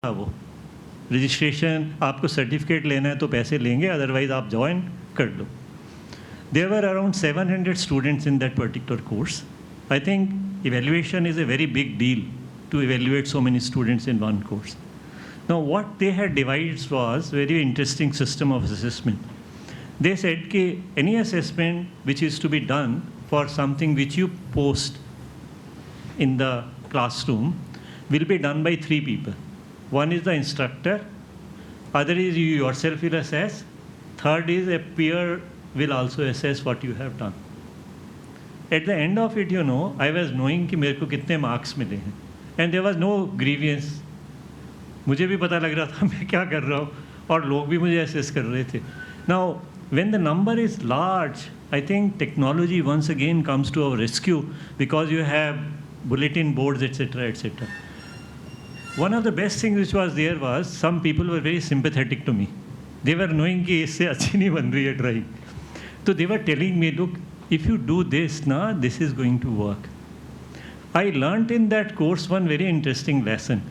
था वो रजिस्ट्रेशन, आपको सर्टिफिकेट लेना है तो पैसे लेंगे, अदरवाइज आप ज्वाइन कर लो. There were around 700 students in that particular course. I think evaluation is a very big deal to evaluate so many students in one course. Now what they had devised was very interesting system of assessment. They said that any assessment which is to be done for something which you post in the classroom will be done by 3 people. One is the instructor, other is you yourself will assess, third is a peer will also assess what you have done. At the end of it, I was knowing कि मेरे को कितने marks मिले हैं, and there was no grievance. मुझे भी पता लग रहा था मैं क्या कर रहा हूँ, और लोग भी मुझे assess कर रहे थे. Now, when the number is large, I think technology once again comes to our rescue because you have bulletin boards, etc., etc. One of the best things which was there was some people were very sympathetic to me. They were knowing कि इससे अच्छी नहीं बन रही है drawing. So they were telling me, look, if you do this, this is going to work. I learned in that course one very interesting lesson.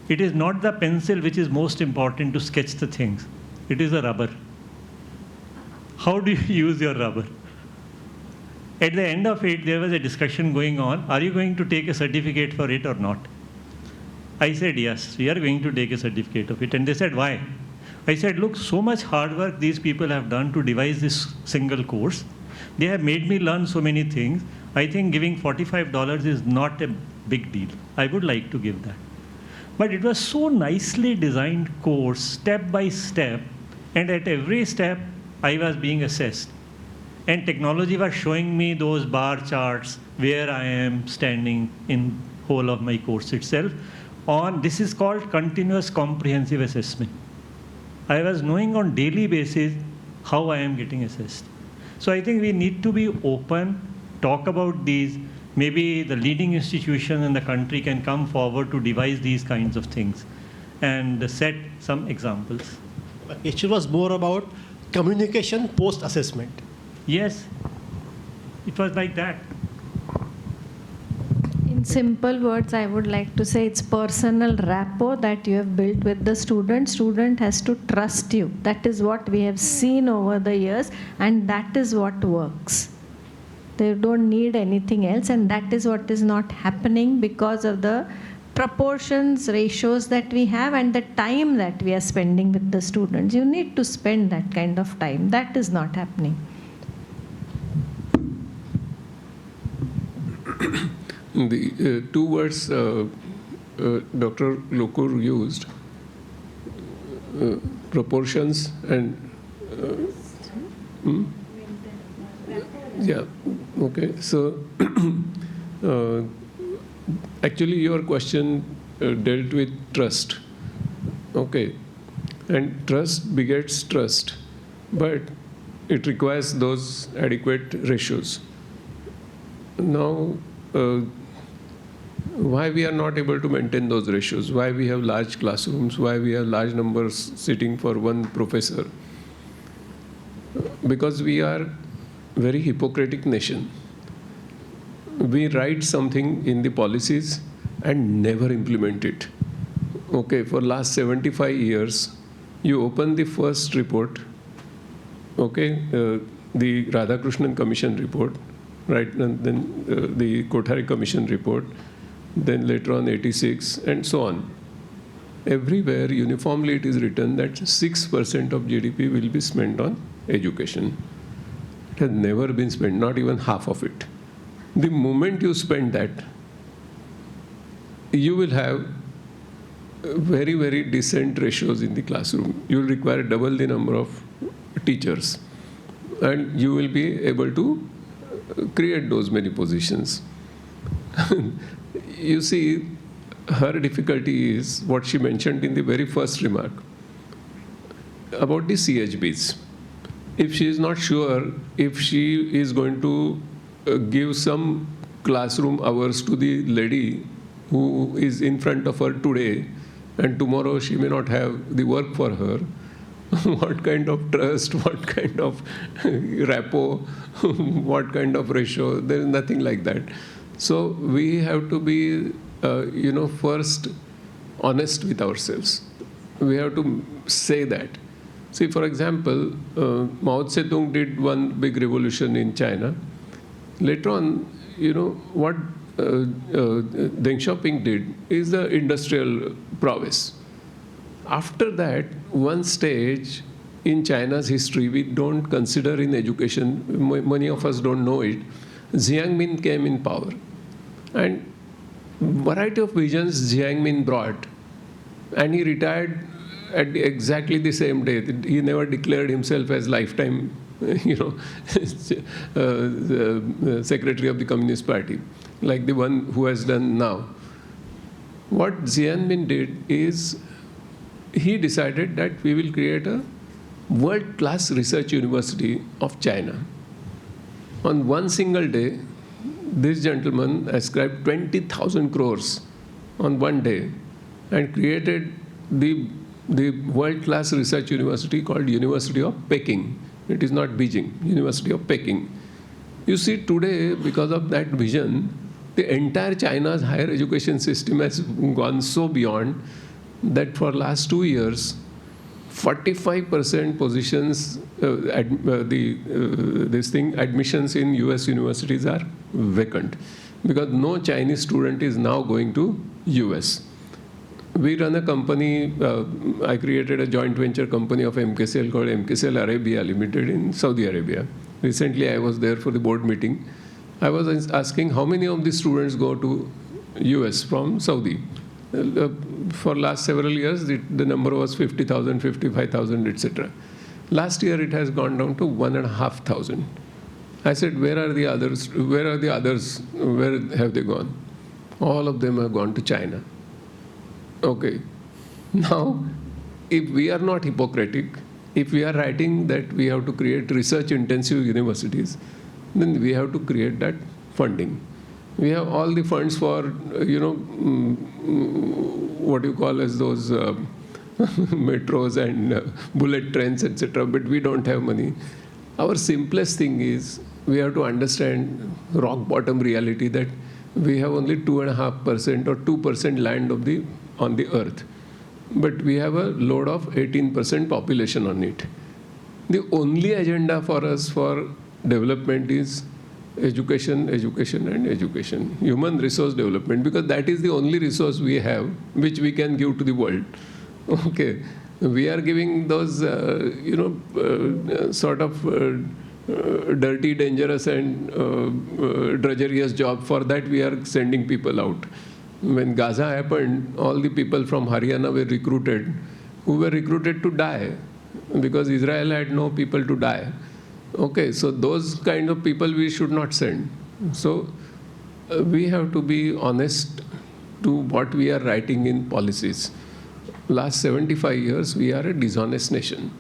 It is not the pencil which is most important to sketch the things. It is the rubber. How do you use your rubber? At the end of it, there was a discussion going on. Are you going to take a certificate for it or not? I said, yes, we are going to take a certificate of it. And they said, why? I said, look, so much hard work these people have done to devise this single course. They have made me learn so many things. I think giving $45 is not a big deal. I would like to give that. But it was so nicely designed course, step by step, and at every step, I was being assessed. And technology was showing me those bar charts where I am standing in whole of my course itself. This is called continuous comprehensive assessment. I was knowing on daily basis how I am getting assessed. So I think we need to be open, talk about these. Maybe the leading institutions in the country can come forward to devise these kinds of things and set some examples. The question was more about communication post-assessment. Yes, it was like that. In simple words, I would like to say it's personal rapport that you have built with the student. Student has to trust you. That is what we have seen over the years, and that is what works. They don't need anything else, and that is what is not happening because of the proportions, ratios that we have and the time that we are spending with the students. You need to spend that kind of time. That is not happening. The two words Dr. Lokur used, proportions and yeah, okay. So actually your question dealt with trust, okay, and trust begets trust, but it requires those adequate ratios. Now, why we are not able to maintain those ratios, why we have large classrooms, why we have large numbers sitting for one professor? Because we are very hypocritic nation. We write something in the policies and never implement it. Okay, for last 75 years, you open the first report, okay, the Radhakrishnan Commission report, right, and then the Kothari Commission report, then later on 86, and so on. Everywhere, uniformly, it is written that 6% of GDP will be spent on education. It has never been spent, not even half of it. The moment you spend that, you will have very, very decent ratios in the classroom. You will require double the number of teachers, and you will be able to create those many positions. You see, her difficulty is what she mentioned in the very first remark about the CHBs. If she is not sure if she is going to give some classroom hours to the lady who is in front of her today, and tomorrow she may not have the work for her, what kind of trust, what kind of rapport, what kind of ratio, there is nothing like that. So we have to be, first honest with ourselves. We have to say that. See, for example, Mao Zedong did one big revolution in China. Later on, what Deng Xiaoping did is the industrial prowess. After that, one stage in China's history we don't consider in education, many of us don't know it, Jiang Min came in power. And variety of visions Jiang Min brought, and he retired at exactly the same day. He never declared himself as lifetime, secretary of the Communist Party, like the one who has done now. What Jiang Min did is he decided that we will create a world-class research university of China. On one single day, this gentleman ascribed 20,000 crores on one day and created the world-class research university called University of Peking. It is not Beijing, University of Peking. You see, today, because of that vision, the entire China's higher education system has gone so beyond that for last 2 years, 45% positions, admissions in US universities are vacant because no Chinese student is now going to US. We run a company, I created a joint venture company of MKCL called MKCL Arabia Limited in Saudi Arabia. Recently I was there for the board meeting. I was asking how many of the students go to US from Saudi. For last several years, the number was 50,000, 55,000, etc. Last year, it has gone down to 1,500. I said, where are the others? Where are the others? Where have they gone? All of them have gone to China. Okay. Now, if we are not hypocritic, if we are writing that we have to create research-intensive universities, then we have to create that funding. We have all the funds for, what you call as those metros and bullet trains, etc., but we don't have money. Our simplest thing is we have to understand rock bottom reality that we have only 2.5% or 2% land on the earth, but we have a load of 18% population on it. The only agenda for us for development is education, education, and education. Human resource development, because that is the only resource we have which we can give to the world. Okay, we are giving those, sort of dirty, dangerous, and drudgerous job. For that, we are sending people out. When Gaza happened, all the people from Haryana were recruited, who were recruited to die, because Israel had no people to die. Okay, so those kind of people we should not send. So we have to be honest to what we are writing in policies. Last 75 years, we are a dishonest nation.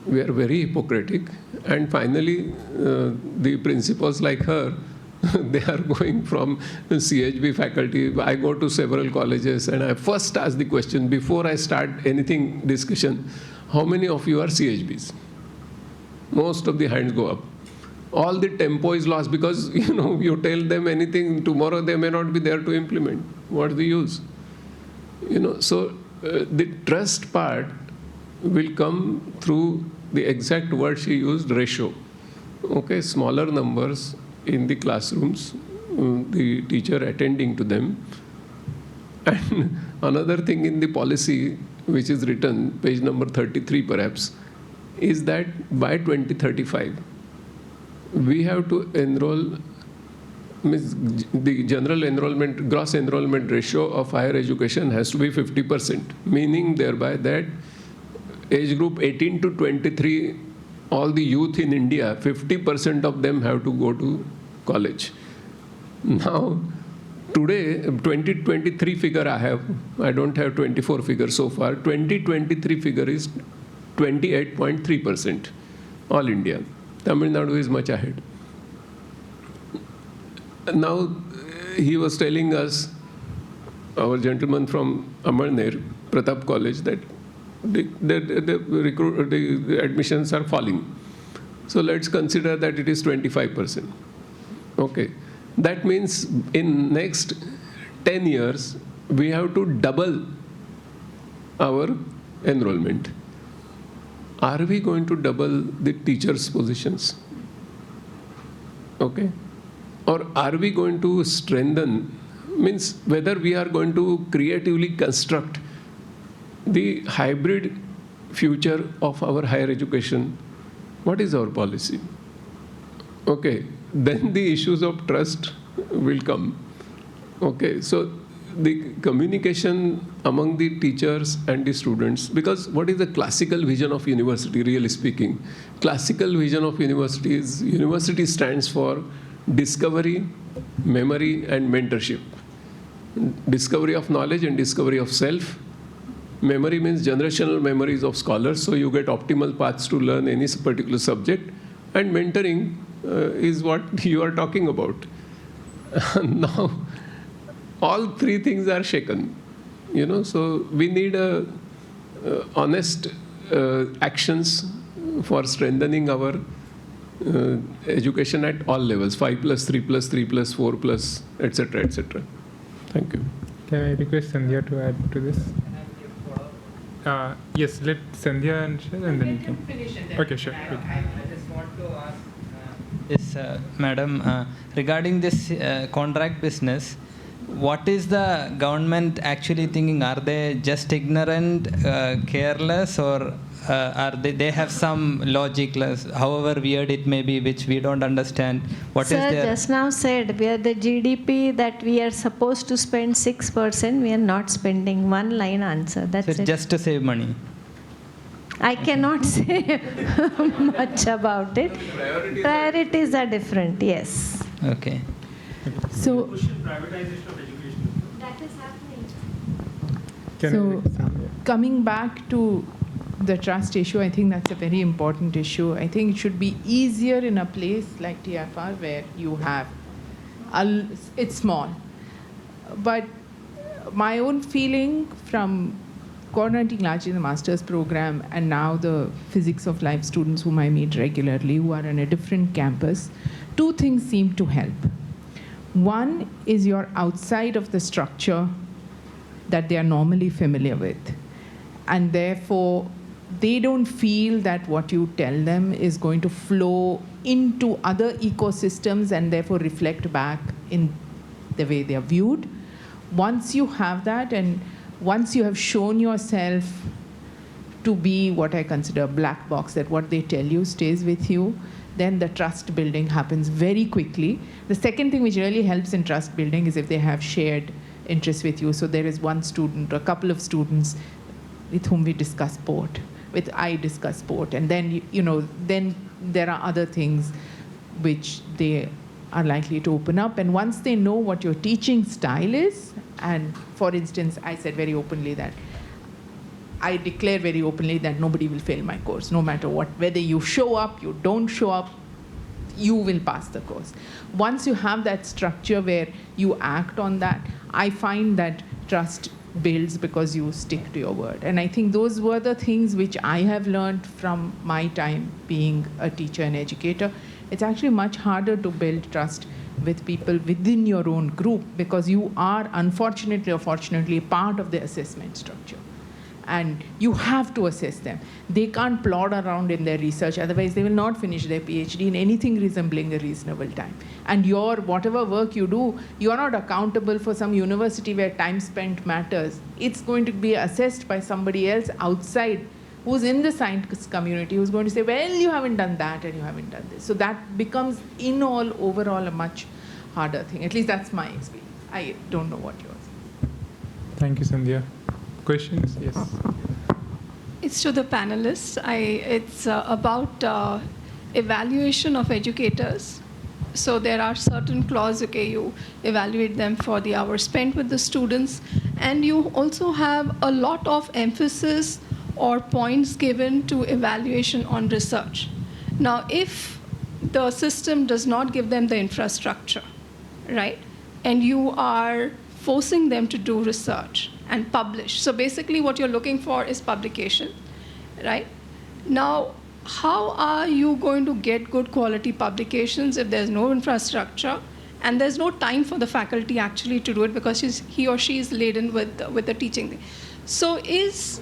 We are very hypocritic. And finally, the principals like her, they are going from CHB faculty. I go to several colleges and I first ask the question, before I start anything discussion, how many of you are CHBs? Most of the hands go up. All the tempo is lost because, you tell them anything, tomorrow they may not be there to implement. What's the use? So the trust part will come through the exact word she used, ratio. Okay, smaller numbers in the classrooms, the teacher attending to them. And another thing in the policy, which is written, page number 33 perhaps, is that by 2035, we have to enroll, the general enrollment, gross enrollment ratio of higher education has to be 50%, meaning thereby that age group 18 to 23, all the youth in India, 50% of them have to go to college. Now, today, 2023 figure I have, I don't have 24 figure so far, 2023 figure is 28.3%, all India. Tamil Nadu is much ahead. Now, he was telling us, our gentleman from Amarner, Pratap College, that the admissions are falling. So let's consider that it is 25%. Okay. That means in next 10 years, we have to double our enrollment. Are we going to double the teachers' positions? Okay. Or are we going to strengthen, means whether we are going to creatively construct the hybrid future of our higher education? What is our policy? Okay, then the issues of trust will come. Okay, so the communication among the teachers and the students, because what is the classical vision of university, really speaking? Classical vision of university is, university stands for discovery, memory, and mentorship. Discovery of knowledge and discovery of self. Memory means generational memories of scholars, so you get optimal paths to learn any particular subject. And mentoring is what you are talking about. Now, all three things are shaken, so we need honest actions for strengthening our education at all levels, 5+, 3+, 3+, 4+, etc., etc. Thank you. Can I request Sandhya to add to this? Yes, let Sandhya answer and then you can finish it. Okay, sure. I just want to ask this, madam, regarding this contract business. What is the government actually thinking? Are they just ignorant, careless, or are they have some logic, however weird it may be, which we don't understand? What Sir, is their... just now said, we are the GDP that we are supposed to spend 6%, we are not spending. One line answer, that's So it's it. just to save money. I cannot say much about it. Priorities are different, yes. Okay. So, That is happening. so coming back to the trust issue, I think that's a very important issue. I think it should be easier in a place like TIFR where you have, it's small. But my own feeling from coordinating largely the master's program and now the physics of life students whom I meet regularly who are on a different campus, two things seem to help. One is you're outside of the structure that they are normally familiar with. And therefore, they don't feel that what you tell them is going to flow into other ecosystems and therefore reflect back in the way they are viewed. Once you have that, and once you have shown yourself to be what I consider a black box, that what they tell you stays with you, then the trust building happens very quickly. The second thing which really helps in trust building is if they have shared interests with you. So there is one student or a couple of students with whom we discuss sport, with I discuss sport, and then then there are other things which they are likely to open up. And once they know what your teaching style is, and for instance, I said very openly that I declare very openly that nobody will fail my course, no matter what. Whether you show up, you don't show up, you will pass the course. Once you have that structure where you act on that, I find that trust builds because you stick to your word. And I think those were the things which I have learned from my time being a teacher and educator. It's actually much harder to build trust with people within your own group because you are, unfortunately or fortunately, part of the assessment structure. And you have to assess them. They can't plod around in their research, otherwise they will not finish their PhD in anything resembling a reasonable time. And your whatever work you do, you are not accountable for some university where time spent matters. It's going to be assessed by somebody else outside who's in the science community, who's going to say, well, you haven't done that and you haven't done this. So that becomes, overall, a much harder thing. At least that's my experience. I don't know what yours. Thank you, Sandhya. Questions? Yes. It's to the panelists. It's about evaluation of educators. So there are certain clauses, okay, you evaluate them for the hours spent with the students, and you also have a lot of emphasis or points given to evaluation on research. Now, if the system does not give them the infrastructure, right, and you are forcing them to do research and publish. So basically what you're looking for is publication, right? Now, how are you going to get good quality publications if there's no infrastructure and there's no time for the faculty actually to do it because he or she is laden with the teaching? So is